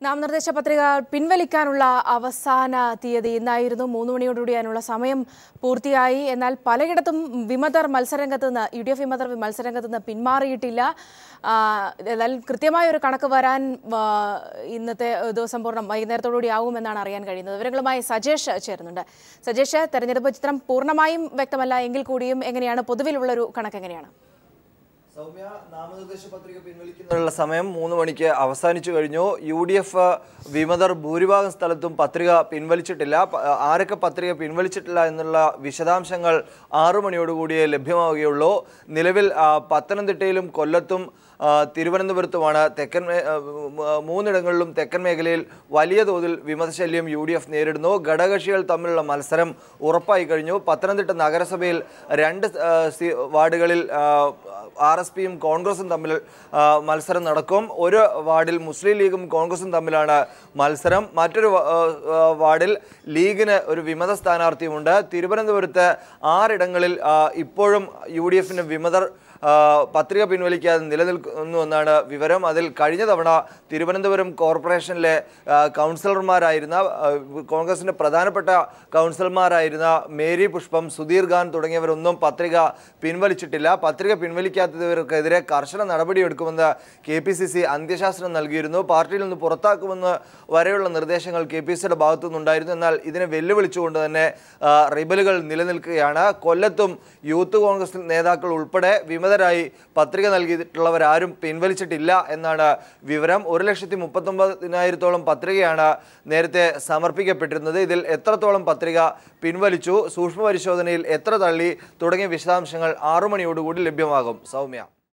നാമനിർദ്ദേശ പത്രിക പിൻവലിക്കാനുള്ള അവസാന തീയതി ഇന്നായിരുന്നു. 3 മണിയോടുകൂടി അതിനുള്ള സമയം പൂർത്തിയായി. എന്നാൽ പലയിടത്തും വിമതർ മത്സരരംഗത്ത് നിന്ന് UDF വിമതർ മത്സരരംഗത്ത് നിന്ന് പിന്മാറിയിട്ടില്ല. എന്നാൽ കൃത്യമായ ഒരു കണക്ക് വരാൻ ഇന്നത്തെ ദിവസം പൂർണ്ണം വൈകുന്നേരത്തോടുകൂടി ആകുമെന്നാണ് അറിയാൻ കഴിയുന്നത്. വിവരങ്ങളുമായി സജേഷ് ചേരുന്നുണ്ട്. സജേഷ്, തെരഞ്ഞെടുപ്പ് ചിത്രം പൂർണ്ണമായും വ്യക്തമല്ല എങ്കിൽ കൂടിയും എങ്ങനെയാണ് പൊതുവിലുള്ളൊരു കണക്ക് എങ്ങനെയാണ്? സൗമ്യ, നാമനിർദ്ദേശ പത്രിക പിൻവലിക്കുന്നതിനുള്ള സമയം 3 മണിക്ക് അവസാനിച്ചു കഴിഞ്ഞു. UDF വിമതർ ഭൂരിഭാഗം സ്ഥലത്തും പത്രിക പിൻവലിച്ചിട്ടില്ല. ആരൊക്കെ പത്രിക പിൻവലിച്ചിട്ടില്ല എന്നുള്ള വിശദാംശങ്ങൾ 6 മണിയോടുകൂടിയേ ലഭ്യമാവുകയുള്ളൂ. നിലവിൽ പത്തനംതിട്ടയിലും കൊല്ലത്തും തിരുവനന്തപുരത്തുമാണ് മൂന്നിടങ്ങളിലും തെക്കൻ മേഖലയിൽ വലിയ തോതിൽ വിമതശല്യം UDF നേരിടുന്നു. ഘടകകക്ഷികൾ തമ്മിലുള്ള മത്സരം ഉറപ്പായി കഴിഞ്ഞു. പത്തനംതിട്ട നഗരസഭയിൽ 2 വാർഡുകളിൽ RSPയും കോൺഗ്രസും തമ്മിൽ മത്സരം നടക്കും. ഒരു വാർഡിൽ മുസ്ലിം ലീഗും കോൺഗ്രസും തമ്മിലാണ് മത്സരം. മറ്റൊരു വാർഡിൽ ലീഗിന് ഒരു വിമത സ്ഥാനാർത്ഥിയുമുണ്ട്. തിരുവനന്തപുരത്ത് 6 ഇടങ്ങളിൽ ഇപ്പോഴും UDFന് വിമതർ പത്രിക പിൻവലിക്കാതെ നിലനിൽക്കുന്നു എന്നാണ് വിവരം. അതിൽ കഴിഞ്ഞ തവണ തിരുവനന്തപുരം കോർപ്പറേഷനിലെ കൗൺസിലർമാരായിരുന്ന കോൺഗ്രസിൻ്റെ പ്രധാനപ്പെട്ട കൗൺസിലർമാരായിരുന്ന മേരി പുഷ്പം, സുധീർ ഖാൻ തുടങ്ങിയവരൊന്നും പത്രിക പിൻവലിച്ചിട്ടില്ല. പത്രിക പിൻവലിക്കാത്തവർക്കെതിരെ കർശന നടപടിയെടുക്കുമെന്ന് KPCC അന്ത്യശാസനം നൽകിയിരുന്നു. പാർട്ടിയിൽ നിന്ന് പുറത്താക്കുമെന്ന് വരെയുള്ള നിർദ്ദേശങ്ങൾ KPCCയുടെ ഭാഗത്തു നിന്നുണ്ടായിരുന്നു. എന്നാൽ ഇതിനെ വെല്ലുവിളിച്ചുകൊണ്ട് തന്നെ റിബലുകൾ നിലനിൽക്കുകയാണ്. കൊല്ലത്തും യൂത്ത് കോൺഗ്രസ് നേതാക്കൾ ഉൾപ്പെടെ വിമതരായി പത്രിക നൽകിയിട്ടുള്ളവരാരും പിൻവലിച്ചിട്ടില്ല എന്നാണ് വിവരം. 1,39,000-ഓളം പത്രികയാണ് നേരത്തെ സമർപ്പിക്കപ്പെട്ടിരുന്നത്. ഇതിൽ എത്രത്തോളം പത്രിക പിൻവലിച്ചു, സൂക്ഷ്മ പരിശോധനയിൽ എത്ര തള്ളി തുടങ്ങിയ വിശദാംശങ്ങൾ 6 മണിയോടുകൂടി ലഭ്യമാകും. സൗമ്യ.